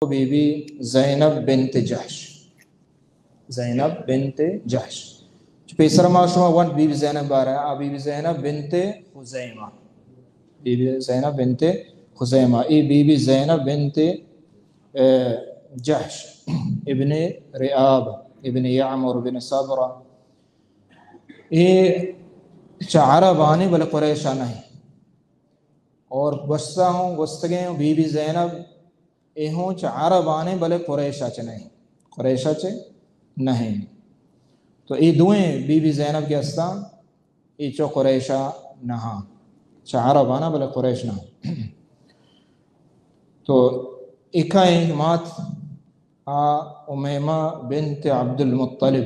Be be زینب بنت جحش. زینب بنت جحش پیسر معصومہ ون بی بی زینب بارہ بی بی زینب بنت خزیمہ. بی بی زینب بنت خزیمہ ای بی بی زینب بنت جحش ابن ریاب ابن یعمر ابن صبرہ یہ عرب آنے بلے قریشہ نہیں اور گستا ہوں گستگیں بی بی زینب یہ ہوں عرب آنے بلے قریشہ چ نہیں قریشہ چ نہیں. تو یہ دوئیں بی بی زینب کے استا یہ چو قریشہ نہاں عرب آنا بلے قریش نہ. تو اکھائیں مات امیمہ بنت عبد المطلب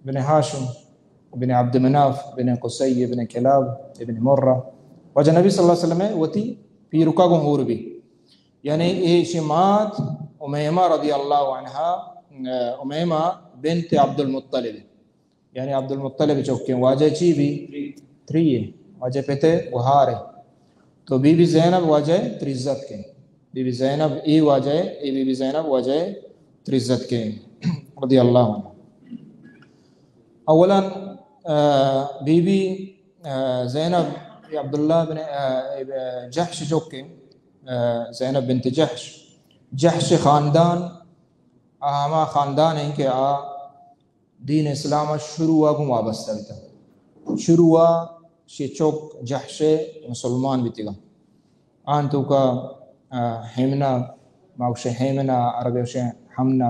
ابن ہاشم ابن عبد مناف ابن قصی ابن کلاب ابن مرہ وجہ نبی صلی اللہ علیہ وسلم وتی پی رکا گو ہور بھی یعنی یہ شمات امیمہ رضی اللہ عنہا امیمہ بنت عبد المطلب یعنی عبد المطلب چوکیں واجہ چی بھی 3 ہے واجہ پہتے وہار ہے. تو بی بی زینب واجہ ترزت کے بی بی زینب ای واجہ ای بی بی زینب واجہ ترزت کے رضی اللہ عنہ. اولا بی بی زینب عبداللہ بن جحش چوکیں زینب بنت جحش خاندان ہما خاندان ہیں کہ دین اسلام شروع کو وابستہ بیتا شروع شی چوک جحش مسلمان بیتی گا آن تو کا حیمنہ ماوش حیمنہ عربیوش حمنہ.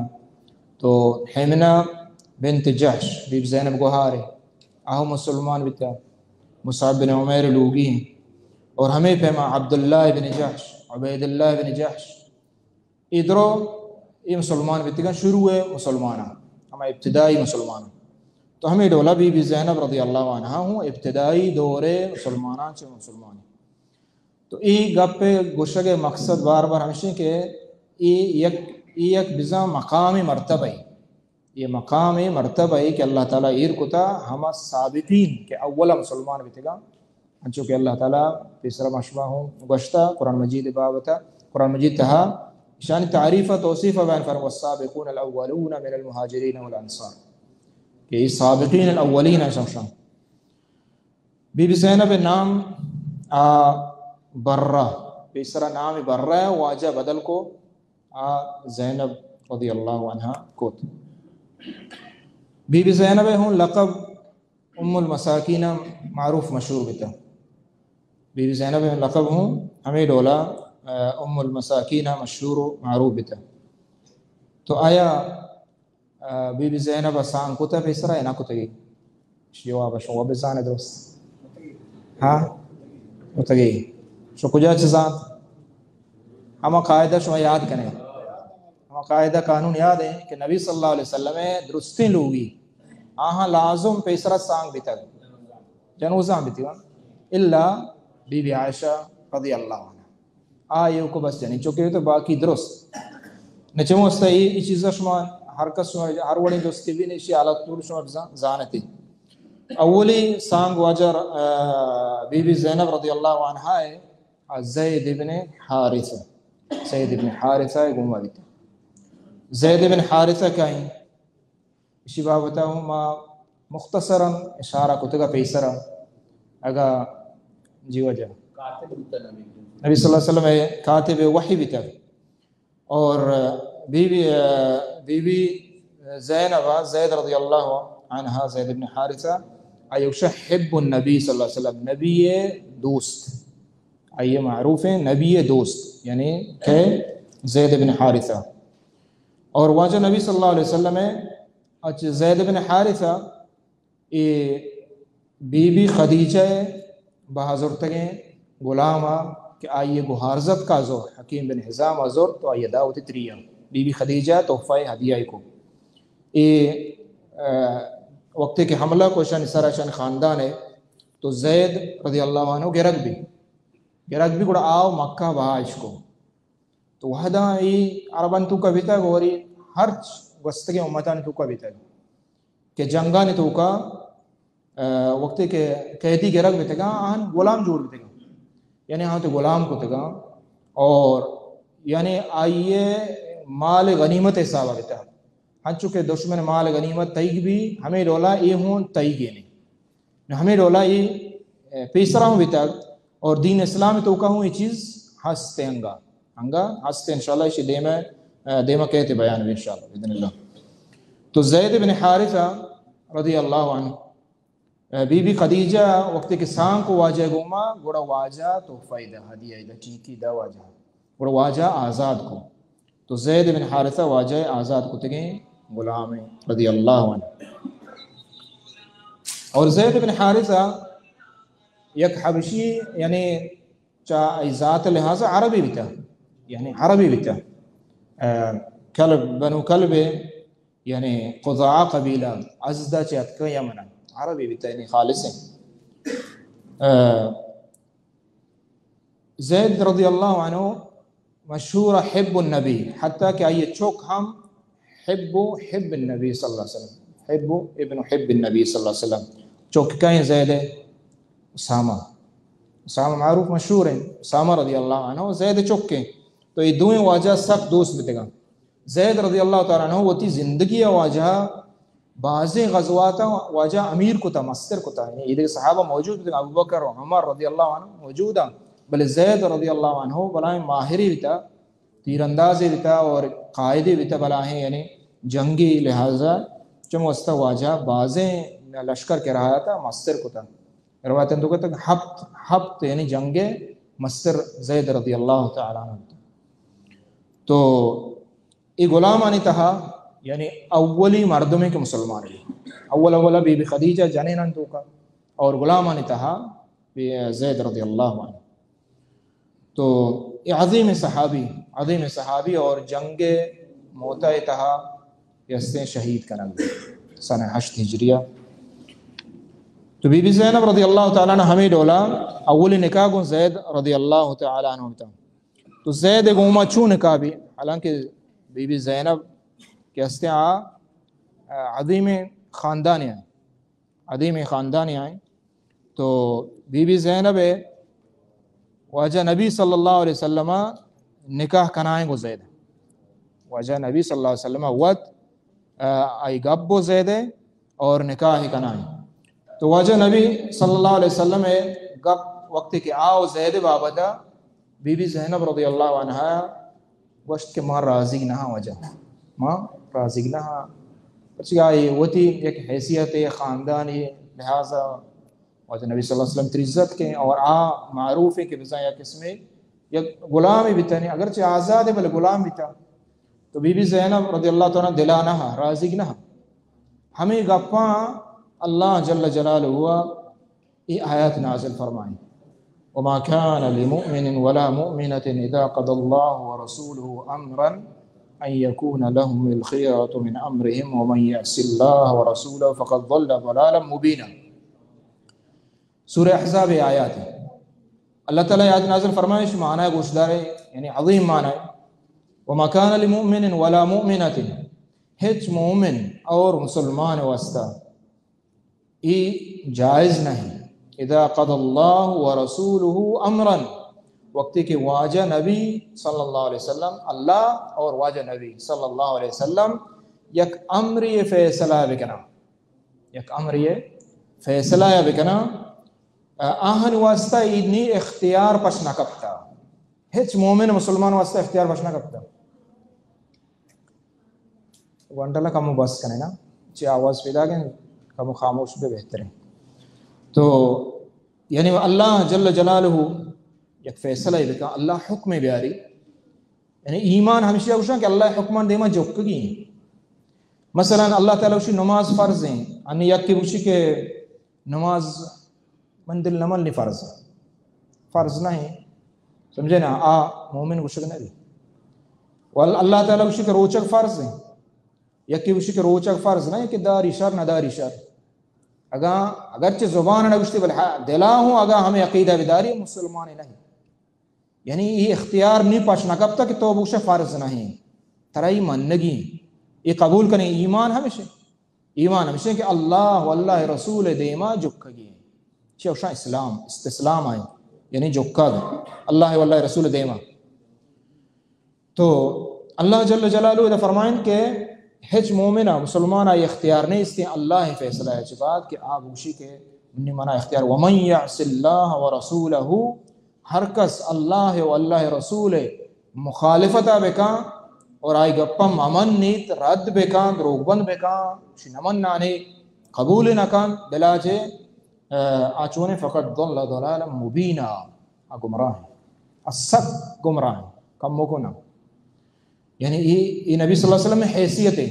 تو حیمنہ بنت جحش بیب زینب گوہارے آہو مسلمان بیتا مصعب بن عمیر لوگی ہیں اور ہمیں پہما عبداللہ بن جحش عبیداللہ بن جحش ادھرو یہ مسلمان بیتی گا شروع مسلمانہ ہمیں ابتدائی مسلمانہ. تو ہمیں ڈولا بی بی زینب رضی اللہ عنہ ہوں ابتدائی دور مسلمانہ چے مسلمان. تو ای گپ گوشگ مقصد بار بار ہمشہ کہ یک بزا مقام مرتبہ یہ مقام مرتبہ ہے کہ اللہ تعالیٰ ایر کتا ہما سابقین کہ اولا مسلمان بیتے گا انچو کہ اللہ تعالیٰ پیسرہ مشبہ ہوں گشتا قرآن مجید بابتا قرآن مجید تہا شان تعریف توصیف بیان فرم والسابقون الاولون من المہاجرین والانصار کہ یہ سابقین الاولین ہیں شمشان. بی بی زینب نام برہ پیسرہ نام برہ ہے واجہ بدل کو زینب رضی اللہ عنہ کو. بی بی زینب ہوں لقب ام المساکین معروف مشہور بیتا بی بی زینب لقب ہوں ہمیں ڈولا ام المساکین مشہور و معروف بیتا. تو آیا بی بی زینب سان کتا پیسرہ ہے نا کتا گئی شیوہ بشوہ بزانے درست ہاں کتا گئی شو کجا چیزان ہما قائدہ شما یاد کریں ہما قائدہ قانون یاد ہے کہ نبی صلی اللہ علیہ وسلم درستی لوگی آہاں لازم پیسرہ سانگ بیتا جنوزان بیتی گا اللہ بی بی عائشہ رضی اللہ عنہ آئیو کو بس جنی چکے تو باقی درست نچمو استائی ای چیزا شما ہر کس شما ہر وڑی دوستی بھی نیشی حالت طور شما زانتی. اولی سانگ واجر بی بی زینب رضی اللہ عنہ ہے زید بن حارثہ زید بن حارثہ گمہ بیتا. زید بن حارثہ کہیں اسی بابتا ہوں ما مختصراً اشارہ کتگا پیسرہ اگا جی وجہ نبی صلی اللہ علیہ وسلم کاتب وحی بیتا اور بی بی زینب زید رضی اللہ عنہ زید بن حارثہ ایوشہ حب النبی صلی اللہ علیہ وسلم نبی دوست آئیے معروف ہے نبی دوست یعنی کہ زید بن حارثہ. اور واجہ نبی صلی اللہ علیہ وسلم اچھا زید بن حارثہ بی بی خدیجہ بحضرتگیں غلامہ کہ آئیے گہارزت کا زور حکیم بن حزام ازور تو آئیے دعوت تریہ بی بی خدیجہ تحفہ ہدیہ کو وقت کے حملہ کو شان سارا شان خاندان ہے. تو زید رضی اللہ عنہ گرگ بھی گوڑا آو مکہ بہاش کو تو وحدہ عربان تو کا بیتا گوری ہر وستگی امتان تو کا بیتا کہ جنگان تو کا وقت کے قیدی گرگ بیتا گا آن غلام جوڑ بیتا گا یعنی ہاں تو غلام کو تگا اور یعنی آئیے مال غنیمت حساب بیتا ہن چکے دشمن مال غنیمت تیگ بھی ہمیں ڈولا یہ ہوں تیگے نہیں ہمیں ڈولا یہ پیسرا ہوں بیتا اور دین اسلام تو کہوں یہ چیز ہستے ہنگا ہستے انشاءاللہ اسی دیمہ کہتے بیان بھی انشاءاللہ بإذن اللہ۔ تو زید بن حارثہ رضی اللہ عنہ بی بی خدیجہ وقت کے سان کو واجہ گوما گوڑا واجہ تو فائدہ ہدیہ دا چیکی دا واجہ گوڑا واجہ آزاد کو تو زید بن حارثہ واجہ آزاد کو تگیں غلام رضی اللہ عنہ۔ اور زید بن حارثہ یک حبشی یعنی چاہ ذات لحاظ عربی بھی تھا یعنی عربی بھی تھا کلب بنو کلب یعنی قضاء قبیلہ ازدہ چاہت کا یمنہ عربی بھی تھا یعنی خالص ہیں۔ زید رضی اللہ عنہ مشہور حب النبی حتیٰ کہ آئیے چوک ہم حب النبی صلی اللہ علیہ وسلم حب ابن حب النبی صلی اللہ علیہ وسلم چوک کہیں زید اسامہ معروف مشہور ہیں اسامہ رضی اللہ عنہ زید چوک کے تو یہ دوئیں واجہ سخت دوست بیتے گا۔ زید رضی اللہ تعالیٰ عنہ وہ تھی زندگی واجہ بعض غزوات واجہ امیر کو تھا مستر کو تھا یہ دیکھ صحابہ موجود تھے ابو بکر و عمر رضی اللہ عنہ موجود ہیں بلے زید رضی اللہ عنہ بلائیں ماہری بھی تھا تیر اندازی بھی تھا اور قائدی بھی تھا بلائیں یعنی جنگی لہٰذا چموستہ واجہ بعضیں لشکر کے رہا تھا مستر کو تھا روایتیں تو کہتے ہیں حبت یعنی جنگ مستر زید رضی اللہ تعالیٰ عنہ تو یہ غلام آنی تہا یعنی اولی مردمے کے مسلمان اولا بی بی خدیجہ جنینن تو کا اور غلام آنی تہا زید رضی اللہ عنہ تو یہ عظیم صحابی اور جنگ موتا تہا یستے شہید کرنگ سنہ 8 ہجریہ تو بی بی زینب رضی اللہ تعالیٰ عنہ ہمیں ڈولا اولی نکاح کو زید رضی اللہ تعالیٰ عنہ ہوتا تو زید گوما چھو نکاح بھی حالانکہ بی بی زینب کے ہستے عظیم خاندانی آئیں تو بی بی زینب واجہ نبی صلی اللہ علیہ وسلم نکاح کنائیں گو زید واجہ نبی صلی اللہ علیہ وسلم وقت آئی گبو زید اور نکاح کنائیں تو واجہ نبی صلی اللہ علیہ وسلم گب وقت کہ آؤ زید بابدہ بی بی زینب رضی اللہ عنہ وشت کے ماں راضی نہ وجہ ماں راضی نہ پچھے آئی وہ تھی ایک حیثیت خاندانی لہٰذا واجہ نبی صلی اللہ علیہ وسلم ترزت کے اور معروف ہے کہ بزا یا قسم یک غلام بھی تھا نہیں اگرچہ آزاد ہے بلے غلام بھی تھا تو بی بی زینب رضی اللہ تعالیٰ دلا نہ راضی نہ ہمیں گپاں اللہ جل جلالہ ہوا یہ آیات نازل فرمائیں وما كان لمؤمن ولا مؤمنة إذا قضى الله ورسوله أمرا أن يكون لهم الخيرة من أمرهم ومن يعص الله ورسوله فقد ضل ضلالا مبينا سورہ احزاب آیات ہے اللہ تعالیٰ آیات نازل فرمائے اس معنی ہے گوشت دار یعنی عظیم معنی ہے وما كان لمؤمن ولا مؤمنة ہچ مومن اور مسلمان واسطہ یہ جائز نہیں اذا قضى اللہ ورسولہ امرا وقتی کہ واجہ نبی صلی اللہ علیہ وسلم اللہ اور واجہ نبی صلی اللہ علیہ وسلم یک امری فیصلہ بکنا آہن واسطہ ادنی اختیار پشنا کپتا ہچ مومن مسلمان واسطہ اختیار پشنا کپتا گھنٹلا کمو بس کنے نا چی آواز پیدا گئے کمو خاموش بے بہتر ہے تو یعنی اللہ جل جلالہ یک فیصلہ بکا اللہ حکم بیاری یعنی ایمان ہمیشہ اوشا کہ اللہ حکمان دیما جوکگی ہیں مثلا اللہ تعالیٰ اوشی نماز فرض ہیں انی یک کی اوشی کہ نماز من دل نمل نہیں فرض نہیں سمجھے نا مومن گوشک نہیں اللہ تعالیٰ اوشی کہ روچک فرض ہیں یک کی اوشی کہ روچک فرض نہیں کہ داری شر نہ داری شر اگرچہ زبان نگشتی بل دلا ہوں اگا ہمیں عقیدہ بداری مسلمان نہیں یعنی یہ اختیار نہیں پاشنا کب تک کہ تو بوش فرض نہیں ترائی منگی یہ قبول کریں ایمان ہمیشہ کہ اللہ واللہ رسول دیما جکگی چوشا اسلام استسلام آئیں یعنی جکا گا اللہ واللہ رسول دیما تو اللہ جل جلالہ اذا فرمائن کہ ہچ مومنہ مسلمانہ یہ اختیار نہیں اس اللہ ہی فیصلہ ہے بات کہ آپ اوشی کے منی منع اختیار ومن یعص اللہ ورسولہ ہر کس اللہ و اللہ رسول مخالفتہ بکا اور آئی گپم امن نیت رد بکان روگبند بکان شنمن نانے قبول نکان بلاجے آچونے فقط ضل ضلالا مبینہ گمراہ ہیں السک گمراہ ہیں کم مکنا یعنی یہ نبی صلی اللہ علیہ وسلم میں حیثیت ہے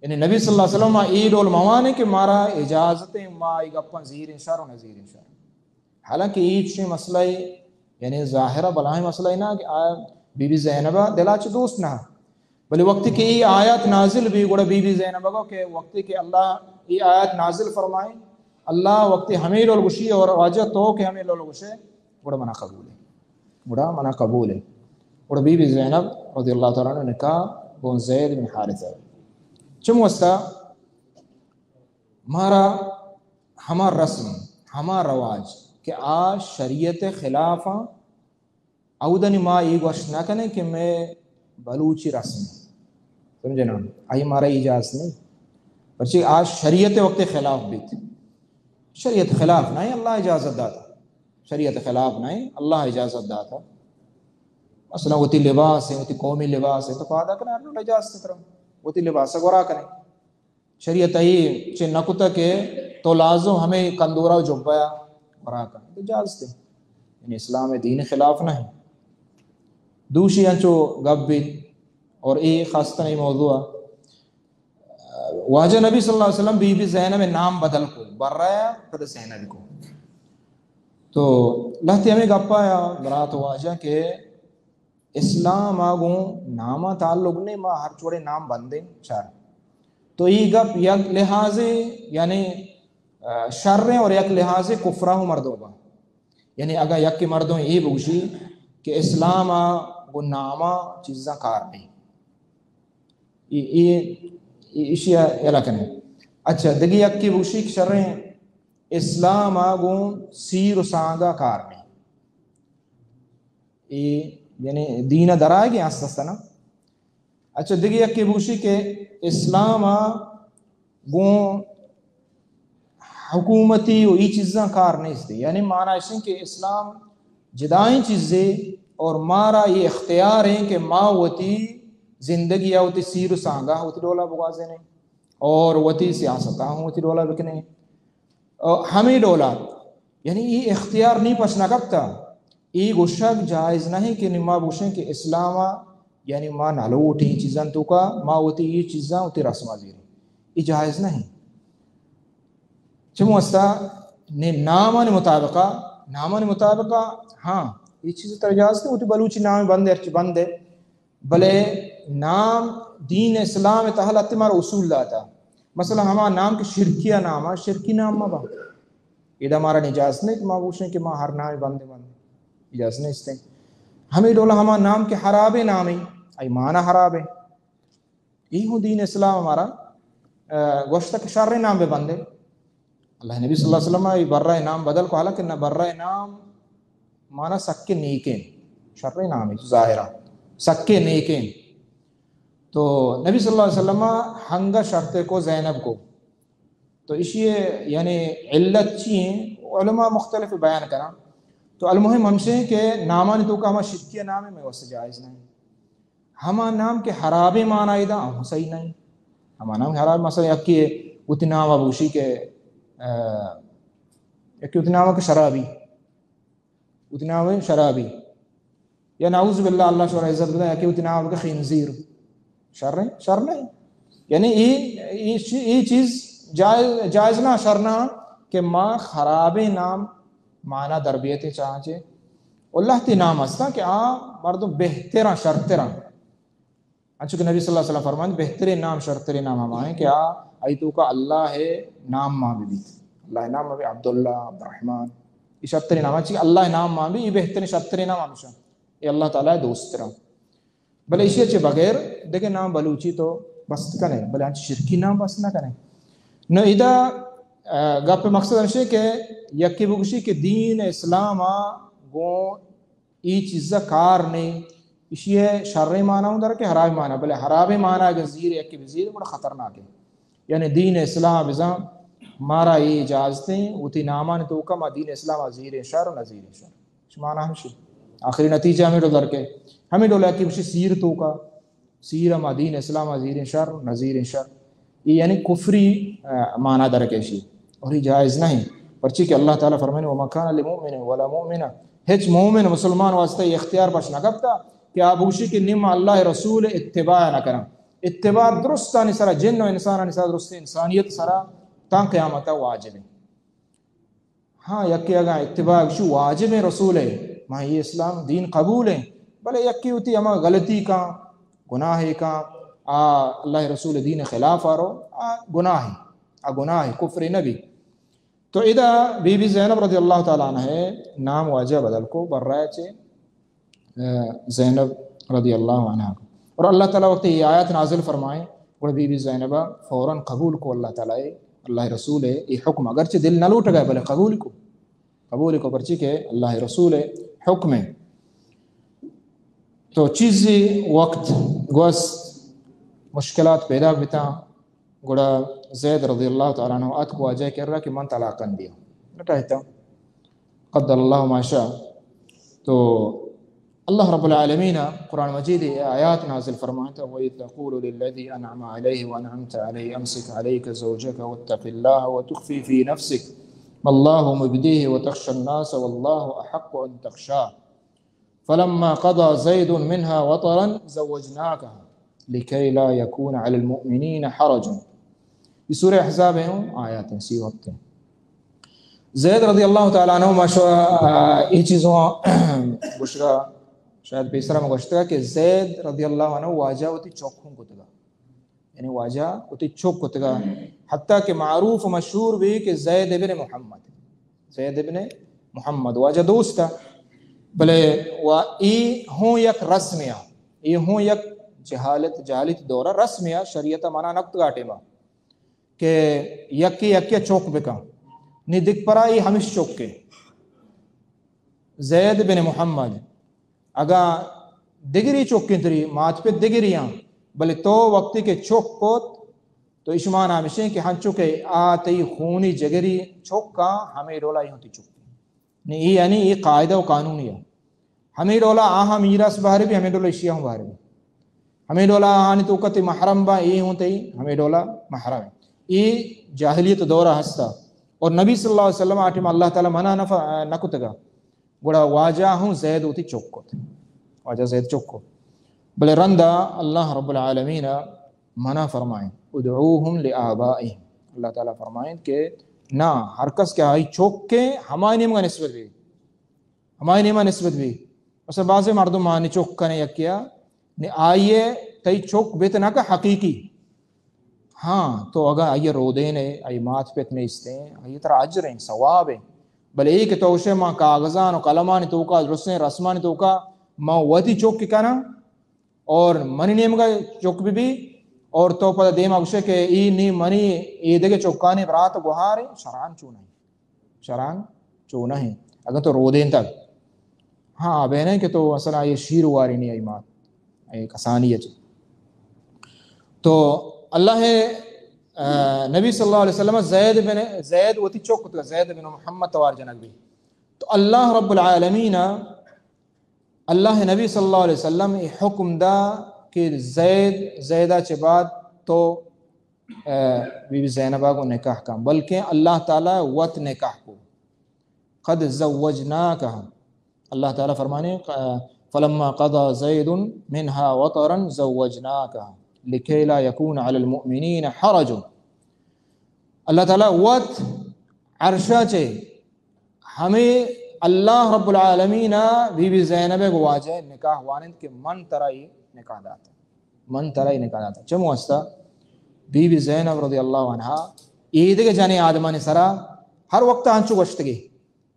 یعنی نبی صلی اللہ علیہ وسلم عید الموانے کہ مارا اجازتیں ما ای گپن زیر انشار و نظیر انشار حالانکہ عید شی مسئلہ یعنی ظاہرہ بلاہ مسئلہ ہے نا کہ بی بی زینبہ دلاچ دوست نہ بلی وقتی کہ یہ آیات نازل بھی گوڑا بی بی زینبہ کو کہ وقتی کہ اللہ یہ آیات نازل فرمائے اللہ وقتی ہمیں لولگشی اور واجہ تو کہ ہمیں لولگشے گوڑا منع قبول ہے گوڑا منع قبول ہے گوڑا بی بی زینب رضی اللہ تعالیٰ نے کہا بون زید بن حارثہ چم وستا مارا ہمار رسم ہمار رواج کہ آج شریعت خلافہ اودنی ما ای گوش نہ کنے کہ میں بلوچی رسم سمجھے نا آئی مارا اجازت نہیں پرچہ آج شریعت وقت خلاف بھی تھی شریعت خلاف نہیں اللہ اجازت داتا شریعت خلاف نہیں اللہ اجازت داتا مثلا وہ تی لباس ہے وہ تی قومی لباس ہے تو پادا کرنا اللہ اجازت کرو وہ تی لباس گورا کریں شریعت ای چھ نکتا کہ تو لازم ہمیں کندورا جبایا گورا کریں اجازت ہے یعنی اسلام دین خلاف نہیں دوشی انچو گب بھی اور یہ خاص طرح موضوع واجہ نبی صلی اللہ علیہ وسلم بی بی زینب میں نام بدل کو بررایا پھر زینب کو تو لہتی ہمیں گپایا برات واجہ کہ اسلام آگوں نامہ تعلق نہیں ماں ہر چوڑے نام بندے چار تو یہ گپ یک لحاظ یعنی شر اور یک لحاظ کفرہ مردوں با یعنی اگر یک کی مردوں یہ بوشی کہ اسلام آگوں نامہ چیزاں کار نہیں یہ اشیاء یلکن ہے اچھا دگی یک کی بوشی شریں اسلام آگوں سیر و سانگا کار نہیں یہ یعنی دین درائے گی آستہ نا اچھا دگی یک کی بوشی کہ اسلام آگوں حکومتی و ای چیزاں کار نہیں اس دی یعنی معنی اس کہ اسلام جدائیں چیزیں اور مارا یہ اختیار ہیں کہ ماں وتی زندگی یا ہوتی سیر و سانگا ہوتی ڈولا بغازے نہیں اور ہوتی سیاستہ ہوتی ڈولا بکنے ہمیں ڈولا یعنی یہ اختیار نہیں پچنا کب تا یہ گشک جائز نہیں کہ نما بوشیں کہ اسلام یعنی ماں نالو اٹھی چیزاں تو کا ماں ہوتی یہ چیزاں ہوتی رسمہ زیر یہ جائز نہیں چمو استا نامان مطابقہ ہاں یہ چیز ترجاز نہیں ہوتی بلوچی نام بندے ارچ بندے بلے نام دین اسلام تحل اتمار اصول داتا مثلا ہما نام کے شرکیہ نام شرکی نام ماں با یہ ہمارا اجازت نہیں کہ ماں پوچھیں کہ ماں ہر نام بندے اجازت نہیں اس نے ہمیں ڈولا ہما نام کے حراب نام ہی ای معنی حراب ہے یہی ہوں دین اسلام ہمارا گوشتہ کے شر نام بے بندے اللہ نبی صلی اللہ علیہ وسلم ای برہ نام بدل کو حالانکہ نہ برہ نام معنی سکے نیکیں شر نام ہے ظاہرہ سکے نیکیں تو نبی صلی اللہ علیہ وسلم ہنگا شرط کو زینب کو تو اسی یعنی علت چیئیں علماء مختلف بیان کرنا تو المہم ہم سے کہ نامان تو کا ہما شرکیہ نام ہے میں واسطے جائز نہیں ہما نام کے حراب معنی دا ہم صحیح نہیں ہما نام کے حراب مثلا یکی اتنام ابوشی کے یکی اتنام کے شرابی یا نعوذ باللہ اللہ شور عزت بدا یکی اتنام کے خنزیر شر نہیں یعنی یہ چیز جائز نہ شر نہ کہ ماں خراب نام معنی دربیت چاہچے اللہ تی نام ہستا کہ مردم بہتران شرطران چونکہ نبی صلی اللہ علیہ وسلم فرمائیں بہترین نام شرطرین نام ہمائیں کہ ایتو کا اللہ ہے نام ماں بھی اللہ نام ماں بھی عبداللہ عبدالرحمن یہ شرطرین نام ہے اللہ نام ماں بھی یہ بہترین شرطرین نام ہمیشہ یہ اللہ تعالیٰ دوست رہا بلے اسی اچھے بغیر دیکھیں نام بلوچی تو بس کریں بلے آنچہ شرکی نام بس نہ کریں نو ادھا گپ مقصد ہمشہ کہ یکی بگشی کہ دین اسلام گو ای چیزہ کار نہیں یہ شر معنی ہوں در کے حرام معنی بلے حرام معنی اگر زیر ایک کی بزیر بڑا خطرناک ہے. یعنی دین اسلام بزام مارا یہ اجازتیں اوتی نامان تو کم دین اسلام زیر شر و نظیر شر معنی ہمشی آخری نتیجہ ہمیں ڈولر کے ہمیں ڈولا کی بشی سیر تو کا سیر ما دین اسلام زیر شر و نظیر شر یہ یعنی کفری معنی در کے شی اور یہ جائز نہیں پرچی کہ اللہ تعالیٰ فرمائے وما کان لمؤمن ولا مؤمنہ ہچ مومن مسلمان واسطے اختیار پاش نہ کرتا کہ آپ اوشی کہ نم اللہ رسول اتباع نہ کریں. اتباع درست آنی سرا جن و انسان آنی سرا درست انسانیت سرا تاں قیامتا واجب ہے. ہاں یکی اگا اتباع شو واجب رسول ہے ماں یہ اسلام دین قبول ہے بلے یکی ہوتی اما غلطی کا گناہ کا اللہ رسول دین خلاف آ رہو گناہ کفر نبی. تو ادا بی بی زینب رضی اللہ تعالیٰ عنہ ہے نام واجہ بدل کو بر رہے چھے زینب رضی اللہ عنہ کو. اور اللہ تعالیٰ وقت یہ آیت نازل فرمائیں اور بی بی زینبہ فوراً قبول کو اللہ تعالیٰ اللہ رسول ہے یہ حکم اگرچہ دل نہ لوٹ گئے بلے قبول کو پرچی کہ اللہ رسول حکم ہے. تو چیزی وقت گوست مشکلات پیدا بتا گوڑا زید رضی اللہ تعالیٰ عنہ ات کو آجائے کر رہا کہ من طلاقاً دیا نٹاہتا قدر اللہ ما شاء. تو اللہ رب العالمین قرآن مجید آیات نازل فرماتا وَإِذْ تَقُولُ لِلَّذِي أَنْعَمَ عَلَيْهِ وَأَنْعَمْتَ عَلَيْهِ أَمْسِكْ عَلَيْكَ زَوْجَكَ وَاتَّقِ اللَّهَ وَتُخْفِي فِي نَفْسِكَ مَا اللَّهُ مُبْدِيهِ وَتَخْشَى النَّاسَ وَاللَّهُ أَحَقُّ أَنْ تَخْشَاهُ فَلَمَّا قَضَى زَيْدٌ مِنْهَا وَطَرًا زَوَّجْنَاكَهَا لِكَيْ لَا يَكُونَ عَلَى الْمُؤْمِنِينَ حَرَجٌ. یہ سورہ احزاب ہیں آیات ہیں سی وقت ہیں. زید رضی اللہ تعالیٰ عنہ ماشاء یہ چیزوں بشرا شاید بیسرہ میں گوشتا کہ زید رضی اللہ عنہ واجہ ہوتی چوکھوں کو تگا یعنی واجہ ہوتی چوک کو تگا حتیٰ کہ معروف مشہور بھی کہ زید ابن محمد واجہ دوست تھا بلے ای ہوں یک رسمیہ ای ہوں یک جہالت دورہ رسمیہ شریعت مانا نقط گاٹے با کہ یکی چوک بکا نی دکھ پرا ای ہمیش چوک کے زید بن محمد اگا دگری چوکیں تری مات پہ دگریاں بلے تو وقتی کے چوک کوت تو اشمان ہمیشیں کہ ہن چکے آتی خونی جگری چوک کا ہمیں رولا ہی ہوتی چوک یعنی یہ قاعدہ و قانونی ہے. ہمیں رولا آہا میراس باہر بھی ہمیں رولا اشیاء ہوں باہر بھی ہمیں رولا آہانی تو کتی محرم با یہ ہوتے ہی ہمیں رولا محرم ہے. یہ جاہلیت دورہ ہستا اور نبی صلی اللہ علیہ وسلم آٹھم اللہ تعالیٰ منع نکتگا گوڑا واجہ ہوں زید ہوتی چوک کو واجہ زید چوک کو بلے رندہ اللہ رب العالمین منع فرمائیں ادعوہم لآبائہم. اللہ تعالیٰ فرمائیں کہ نا ہر کس کے آئی چوک کے ہمائی نیمہ نسبت بھی مثلا بعض مردم آنی چوک کنے یکیا آئیے تی چوک بیتنا کا حقیقی ہاں تو اگر آئیے رو دینے آئی مات پیت نیستے ہیں آئیے ترہ عجر ہیں ثواب ہیں بلے ایک توشے ماں کاغذان و کلمان توکا رسیں رسمان توکا ماں وتی چوک کی کنا اور منی نیم کا چوک بھی اور تو پتہ دیما گوشے کہ ای نی منی ای دے چوکانے برات گوھارے شران چونہ ہیں اگر تو رو دین تک ہاں بہنے کہ تو اصلا یہ شیر واری نہیں آئی مات ایک آسانی ہے. تو اللہ نبی صلی اللہ علیہ وسلم زید وتی چوک تھا زید بن محمد توار جنگ بھی تو اللہ رب العالمین اللہ نبی صلی اللہ علیہ وسلم حکم دا کہ زیدہ چے بعد تو بی بی زینبہ کو نکاح کا بلکہ اللہ تعالیٰ وط نکاح کو قد زوجناکہ اللہ تعالیٰ فرمانے فلما قضى زید منہا وطرا زوجناکہ لکھی لا یکون علی المؤمنین حرج. اللہ تعالیٰ وط عرشہ چے ہمیں اللہ رب العالمین بی بی زینب کو واجہ نکاح وانند کے من ترائی نکاح داتا چمو ہستا بی بی زینب رضی اللہ عنہ عید کے جانے آدمان سرا ہر وقت آنچو گشتگی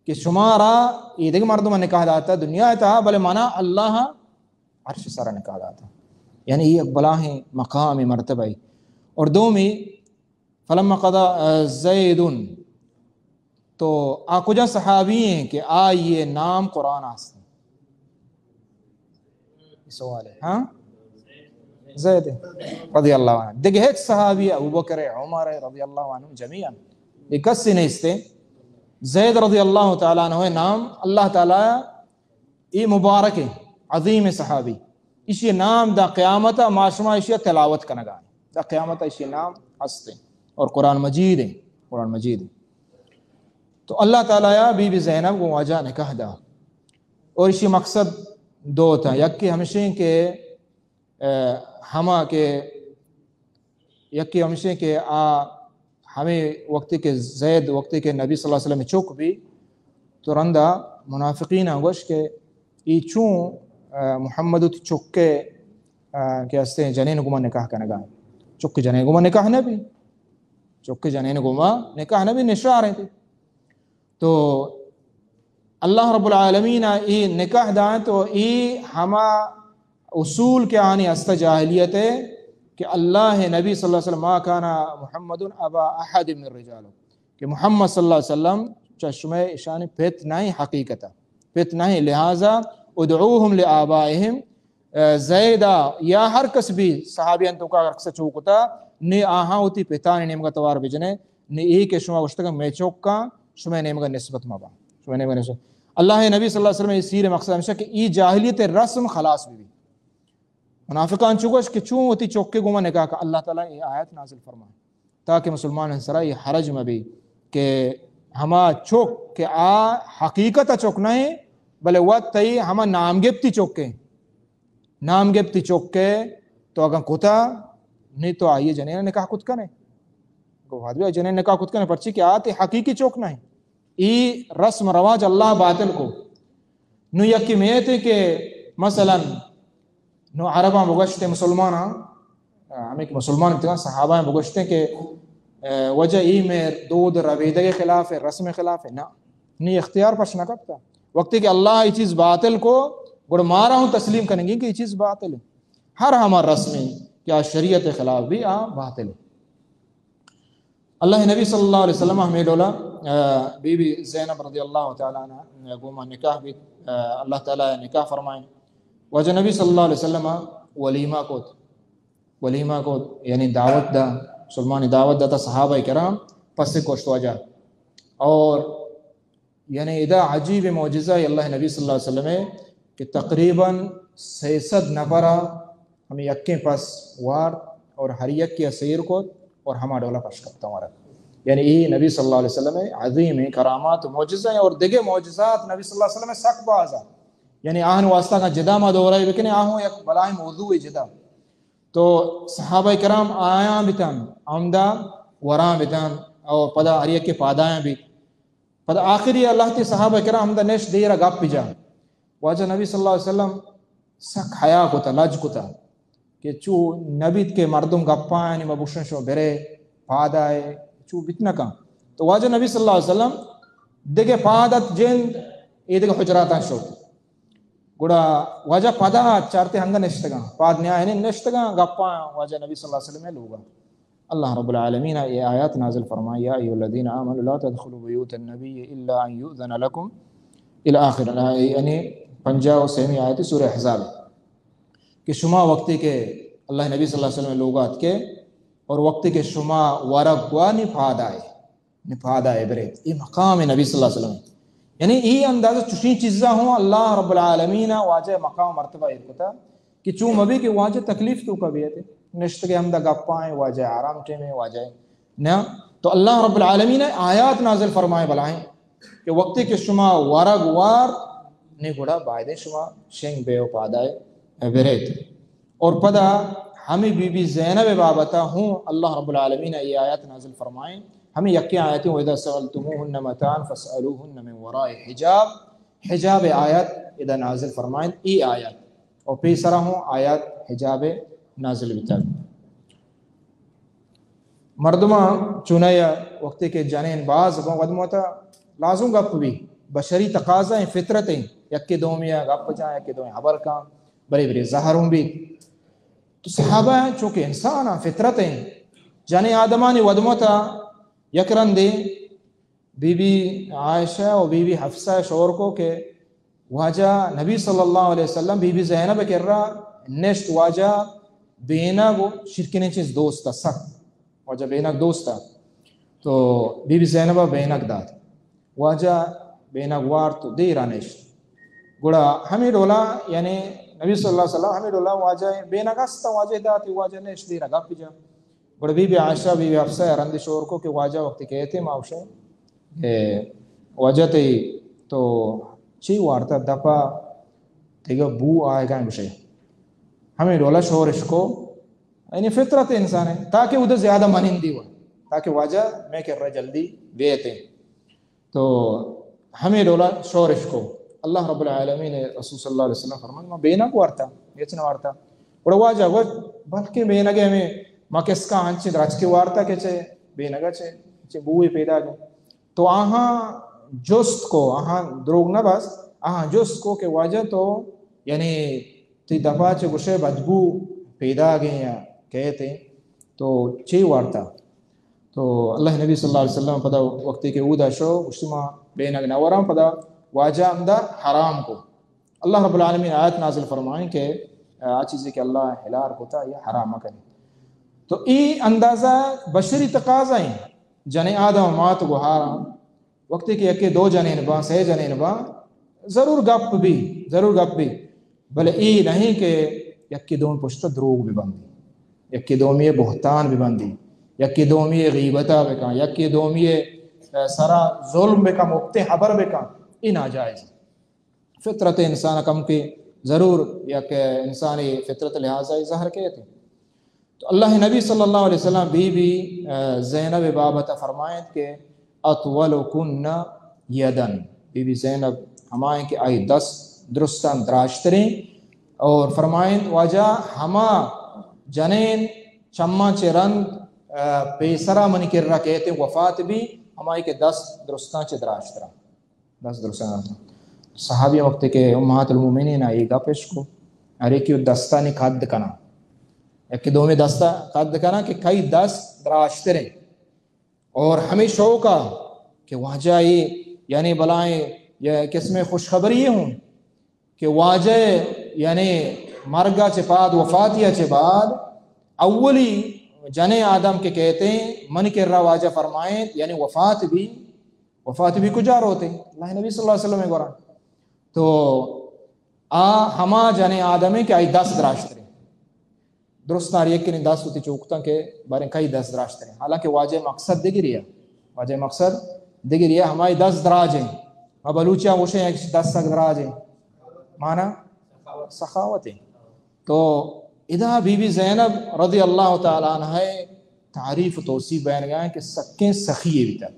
کہ شمارا عید کے مردمان نکاح داتا دنیا تا بلے مانا اللہ عرش سرا نکاح داتا یعنی یہ بلاہیں مقام مرتبہ اور دومی فلما قضى زید تو آکجا صحابی ہیں کہ آئیے نام قرآن آستے سوال ہے ہاں زید رضی اللہ عنہ دیکھ ہیچ صحابی ابو بکر عمر رضی اللہ عنہ جميعا یہ کسی نہیں استے زید رضی اللہ تعالیٰ عنہ نام اللہ تعالیٰ یہ مبارک عظیم صحابی اسی نام دا قیامت معاشمہ اسی تلاوت کنگا دا قیامت اسی نام ہستے اور قرآن مجید ہے قرآن مجید ہے. تو اللہ تعالیٰ یا بی بی زینب کو واجہ نکاح دا اور اسی مقصد دو تھا یکی ہمشہ کے ہما کے یکی ہمشہ کے ہمیں وقتی کے زید وقتی کے نبی صلی اللہ علیہ وسلم چوک بھی تو رندہ منافقین آگوش کے ای چون محمد چوک کے کیا ہستے ہیں جنین گمہ نکاح کا نگاہ چوک جنین گمہ نکاح نبی چوک جنین گمہ نکاح نبی نشاہ رہے تھے. تو اللہ رب العالمین ای نکاح دائیں تو ای ہما اصول کے آنی است جاہلیت ہے کہ اللہ نبی صلی اللہ علیہ وسلم ما کانا محمد ابا احد من رجالو کہ محمد صلی اللہ علیہ وسلم چشمہ اشانی پیت نہیں حقیقتا پیت نہیں لہذا ادعوہم لآبائہم زیدہ یا ہر کس بھی صحابیان تو کا رکس چوکتا نی آہاں ہوتی پیتانی نیمگا توار بجنے نی ای کے شما گشتگا میں چوکا شما نیمگا نسبت مبا شما نیمگا نسبت اللہ نبی صلی اللہ علیہ وسلم یہ سیر مقصد ہمشہ کہ ای جاہلیت رسم خلاص بھی منافقان چوکش کہ چون ہوتی چوکے گوما نکاح کا اللہ تعالیٰ یہ آیت نازل فرمائے تاکہ مسلمان انسرا یہ حرج میں بھی کہ ہما چوک کہ حقیقت چوک نہیں بلے وقت تی ہما نام گپتی چوکے نام گپتی چوکے تو اگر کتا نہیں تو آئیے جنین نکاح کت کنے گوھاد بھی جنین نکاح کت کنے پرچی کہ آتے حقیقی چوک نہیں ای رسم رواج اللہ باطل کو نو یکی میتے کہ مثلا نو عرباں بگشتے مسلمان ہمیں مسلمان اتنا صحابہ بگشتے کہ وجہ ای میں دود ربیدہ کے خلاف ہے رسم خلاف ہے نہیں اختیار پش نہ کرتا وقتی کہ اللہ یہ چیز باطل کو گڑ مارا ہوں تسلیم کریں گے کہ یہ چیز باطل ہے ہر ہمارا رسم کیا شریعت خلاف بھی باطل ہے. اللہ نبی صلی اللہ علیہ وسلم ہمیں ڈولا بی بی زینب رضی اللہ تعالیٰ عنہ گوما نکاح بھی اللہ تعالیٰ نکاح فرمائیں وجہ نبی صلی اللہ علیہ وسلم ولیمہ کو یعنی دعوت دا مسلمانی دعوت دا تا صحابہ کرام پس سے کوشت وجہ اور یعنی ادا عجیب معجزہ اللہ نبی صلی اللہ علیہ وسلم ہے کہ تقریباً 600 نفرہ ہمیں یکیں پس وار اور ہر یک کی اسیر کو اور ہما ڈولا پش کرتا ہمارا یعنی یہ نبی صلی اللہ علیہ وسلم عظیم ہے کرامات معجزہ ہیں اور دیگے معجزات نبی صلی اللہ علیہ وسلم سخت بازا یعنی آہن واسطہ کا جدا ما دورا ہے لیکن آہوں یک بلائی موضوع ہے جدا تو صحابہ کرام آیاں بتاں عمدہ وراں بتاں اور پدا ہر یک کے پادائیں بھی پدا آخری اللہ تی صحابہ کرام عمدہ نیش دیرہ گپ پی جا واجہ نبی صلی اللہ علیہ وسلم سک حیا کو تا لج کو تا کہ چو نبی کے مردم گپاں یعنی مبوشن شو برے پادائے چو بتنا کام تو واجہ نبی صلی اللہ علیہ وسلم دیکھے پادت جند یہ دیکھے حجراتاں شو گوڑا واجہ پادا چارتے ہنگا نشتگاں پاد نیا ہے نشتگاں گپاں واجہ نبی صلی اللہ علیہ وسلم لوگا. اللہ رب العالمین یہ آیات نازل فرمائی یا ایھا الذین آمنوا لا تدخلوا بیوت النبی الا ان یؤذن لکم الی آخر یعنی 50 آیت سورہ احزاب کہ شما وقتی کے اللہ نبی صلی اللہ علیہ وسلم لوگات کے اور وقتی کے شما ورق و نفاد آئے بریت یہ مقام نبی صلی اللہ علیہ وسلم یعنی یہ اندازہ چوشی چیزاں ہوں اللہ رب العالمین واجہ مقام مرتبہ ارکتا کہ چون مبی کہ واجہ تکلیف تو کبیت ہے نشت کے ہم دا گپائیں واجہ آرام ٹیمیں واجہ نا تو اللہ رب العالمین آیات نازل فرمائے بلائیں کہ وقتی کہ شما ورق وار نے گوڑا بائدے شما شنگ بے و پادائے بریت اور پدا ہمیں بی بی زینب بابتا ہوں اللہ رب العالمین یہ آیات نازل فرمائیں ہمیں یکی آیتیں وَإِذَا سَأَلْتُمُوهُنَّ مَتَاعًا فَاسْأَلُوهُنَّ مِنْ وَرَاءِ حجاب آیات اذا نازل فرمائیں ای آیات اور پیسرا ہوں آیات حجاب نازل بتا مردمہ چنیا وقتی کے جانین باز قدمتا لازم گپ بھی بشری تقاضا ہیں فطرتیں یکی دومیا گپ جائیں یکی دومیا حبر کا بڑے بڑے ظاہروں بھی تو صحابہ ہیں چونکہ انسان ہیں فطرتیں جانے آدمانی ودمتا یکرن دے بی بی عائشہ اور بی بی حفصہ شور کو کہ واجہ نبی صلی اللہ علیہ وسلم بی بی زینب کے را نشت واجہ بینگ شرکنے چیز دوستا سخت واجہ بینگ دوستا تو بی بی زینب بینگ داد واجہ بینگ وار تو دیرہ نشت گوڑا ہمیں ڈولا یعنی نبی صلی اللہ علیہ وسلم ہمیں ڈولا واجہ بینگ استا واجہ داتی واجہ نشت دیرہ گا پی جا گوڑا بی بی عائشہ بی بی حفصہ رند شور کو کہ واجہ وقت کہتے ماوشے واجہ تے تو چی وارتا دپا تیگا بو آئے گا گوشے ہمیں ڈولا شورش کو یعنی فطرت انسان ہے تاکہ ادھر زیادہ منندی ہو تاکہ واجہ میں کر رہا جلدی بیتے تو ہمیں ڈولا شورش کو اللہ رب العالمین رسول صلی اللہ علیہ وسلم فرمان ما بینا کو وارتا یچنا وارتا اور واجہ وہ بلکہ بینگے ہمیں ما کس کا آنچے درچ کے وارتا کہ چھے بینگا چھے بوئی پیدا گئے تو آہاں جست کو آہاں دروگ نہ بس آہاں جست کو کہ واجہ تو یعنی تی دفعہ چھے گوشے بدبو پیدا گئے یا کہتے تو چی وارتا تو اللہ نبی صلی اللہ علیہ وسلم پدا وقتی کے اودا شو گوشتما بینگ نورام پدا واجہ اندہ حرام کو اللہ رب العالمین آیت نازل فرمائیں کہ چیزیں کہ اللہ حلال ہوتا یا حرام کرے تو ای اندازہ بشری تقاضا ہیں جن آدم مات کو حرام وقتی کہ یکی دو جنین با سے جنین با ضرور گپ بھی بلے ای نہیں کہ یکی دوم پشت دروگ بھی بندی یکی دومی بہتان بھی بندی یکی دومی غیبتہ بکا یکی دومی سرا ظلم بکا مبتے حبر بکا ای ناجائز فطرت انسان کم کی ضرور یک انسانی فطرت لحاظہ ظاہر کہتے تو اللہ نبی صلی اللہ علیہ وسلم بی بی زینب بابت فرمائیں کہ اطولکن یدن بی بی زینب ہمائیں کہ آئی 10 درستان دراشتریں اور فرمائیں واجہ ہما جنین چمہ چرند پیسرہ منی کر رہا کہتے وفات بھی ہمائی کہ 10 درستان چے دراشترہ 10 درستان صحابی وقت کے امہات المومنین آئی گا پیش کو ارے کیوں دستانی قد کنا ایک دو میں دستہ قد کنا کہ کئی 10 دراشتریں اور ہمیں شوقہ کہ واجہ یعنی بلائیں یا کس میں خوشخبری ہوں کہ واجہ یعنی مرگا چے بعد وفاتیہ چے بعد اولی جنے آدم کے کہتے ہیں من کر رہا واجہ فرمائیں یعنی وفات بھی کجار ہوتے اللہ نبی صلی اللہ علیہ وسلم گورا تو ہما جنے آدم ہے کہ آئی 10 دراشتریں درست ناریک کی نہیں 10 ہوتی چوکتا کہ بارے کئی 10 دراشتریں حالانکہ واجہ مقصد دیگی ریا ہماری 10 دراج ہیں بلوچیاں وشیں 10 سک دراج ہیں مانا سخاوت ہیں تو ادھا بی بی زینب رضی اللہ تعالیٰ عنہ تعریف توصیف بیان گئے کہ سکیں سخیے بھی تک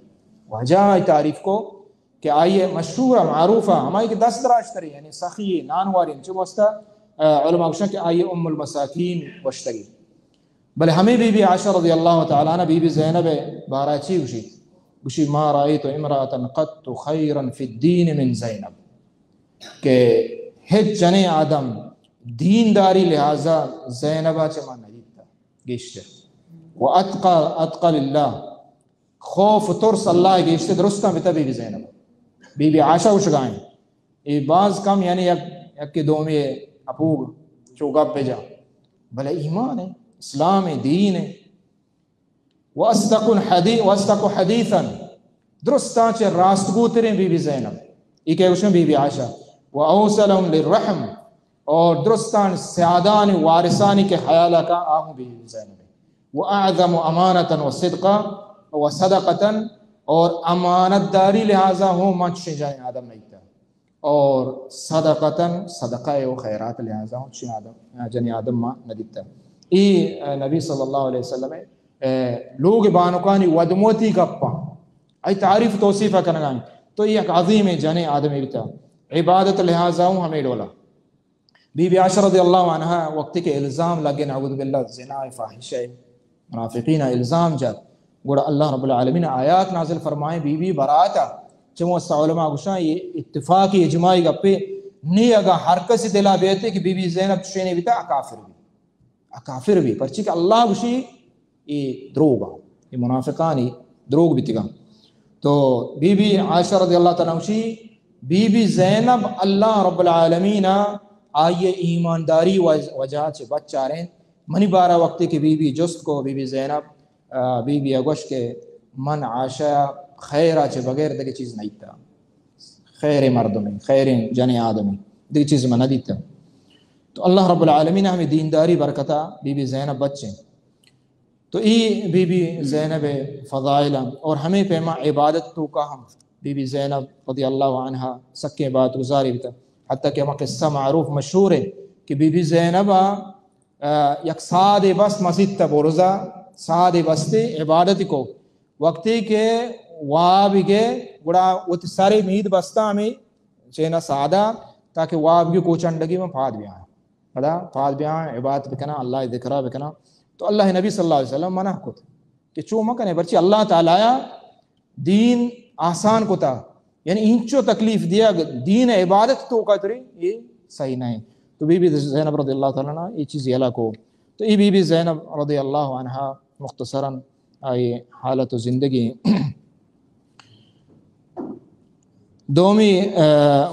وجہ تعریف کو کہ آئیے مشہورہ معروفہ ہماری کہ 10 دراشتری یعنی سخیے نانواری انچے وستا علماء وشن کہ آئیے ام المساکین وشتگی بلے ہمیں بی بی عائشہ رضی اللہ تعالیٰ عنہ بی بی زینب بارہ چی گوشی ما رأیت امرأة قط خیرا فی الدین من زینب کہ ہج جنے آدم دینداری لہذا زینبہ چما نجیتا گیشتے و اتقى للہ خوف ترس اللہ گیشتے درستہ بتا بی بی زینب بی بی عائشہ وشگائیں یہ بعض کم یعنی یک دومی اپوگ چوگا پہ جا بلے ایمان ہے اسلام ہے دین ہے وَأَصْدَقُ حَدِيثًا درستان چے راستگو ترین بی بی زینب ایک ہے بی بی عائشہ وَأَوْسَلَهُمْ لِلرَّحْمِ اور درستان سعادان وارثانی کے خیالہ کا آہوں بی بی زینب وَأَعْظَمُ أَمَانَةً وَصِدْقًا وَصَدَقَةً اور امانت داری لہذا ہوں منچ جائیں آدم نہیں تھا اور صدقتاً صدقہ و خیرات لہذا ہوں جنی آدم ماں ندیتا ای نبی صلی اللہ علیہ وسلم لوگ بانکانی ودموتی گپا ای تعریف توصیفہ کرنگائیں تو یہ ایک عظیم جنے آدمی بتا عبادت لہذا ہوں ہمیں ڈولا بی بی عائشہ رضی اللہ عنہ وقت کے الزام لگے نعوذ باللہ زنا فاحشہ منافقین الزام جات گوڑا اللہ رب العالمین آیات نازل فرمائیں بی بی براتا چموستا علماء گوشاں یہ اتفاقی اجماعی گپے نہیں اگا ہر کسی دلا بیتے کہ بی بی زینب شینی بیتا اکافر بھی پرچی کہ اللہ گوشی یہ دروگا یہ منافقانی دروگ بھی تگا تو بی بی عائشہ رضی اللہ تعالیٰ عنہ بی بی زینب اللہ رب العالمین آئیے ایمانداری وجہ سے بچ رہے ہیں منی بارہ وقت کی بی بی جست کو بی بی زینب بی بی اگوش کے من عاشا خیرہ چے بغیر دے چیز نہیں تھا خیر مردمی خیر جن آدمی دے چیز میں نہ دیتا. تو اللہ رب العالمین ہمیں دینداری برکتا بی بی زینب بچیں. تو ای بی بی زینب فضائل اور ہمیں پیما عبادت تو کا ہم بی بی زینب رضی اللہ عنہ سکے بات گزاری بھی تھا. حتیٰ کہ ہمیں قصہ معروف مشہور ہے کہ بی بی زینب یک ساد بس مسجد تا بورزا ساد بستے عبادت کو وقتی کے واب کے گڑا وت سارے مید بستا ہمیں چینا سادہ تاکہ واب کی کوچنڈگی میں پھاد بھی آئیں بدا پھاد بھی آئیں عبادت بکنا اللہ ذکرہ بکنا. تو اللہ نبی صلی اللہ علیہ وسلم منع کو تھا کہ چو مکنے برچی اللہ تعالیٰ دین آسان کو تھا یعنی انچو تکلیف دیا دین عبادت تو قدری یہ صحیح نہیں. تو بی بی زینب رضی اللہ تعالیٰ عنہ یہ چیز یلا کو. تو یہ بی بی زینب رضی اللہ عنہ مختصراً آئی حالت و زندگی دومی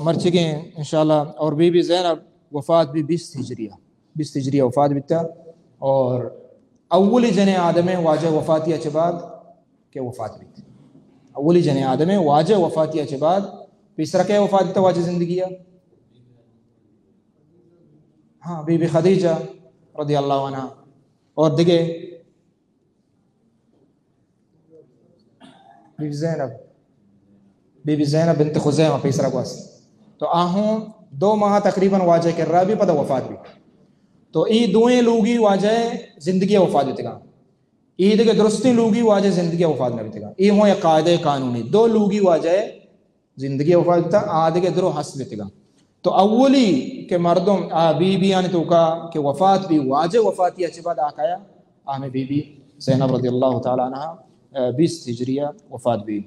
مرچگیں انشاءاللہ. اور بی بی زینب وفات بھی 20 ہجریہ وفات بھی تھا. اور اولی جن آدم واجہ وفاتیہ کے بعد کہ وفات بھی تھی اولی جن آدم واجہ وفاتیہ کے بعد تیسرا کہ وفات تھا واجہ زندگی ہاں بی بی خدیجہ رضی اللہ عنہ. اور دیگے بی بی زینب بنت خزیمہ تیسرا کو تو آہوں 2 ماہ تقریباً واجہ کر رہا بھی پتہ وفات بھی. تو ای دوئیں لوگی واجہ زندگی وفات دیتے گا ای دیکھے درستی لوگی واجہ زندگی وفات نہ دیتے گا. ای ہوں ایک قاعدہ قانونی 2 لوگی واجہ زندگی وفات دیتا آدھے کے درو حس دیتے گا. تو اولی کہ مردم بی بی آنے تو کا کہ وفات بھی واجہ وفاتی اچھے بعد آقایا آہمیں بی بی زینب رضی اللہ تعالیٰ عنہ 20 ہجریہ وفات بھی.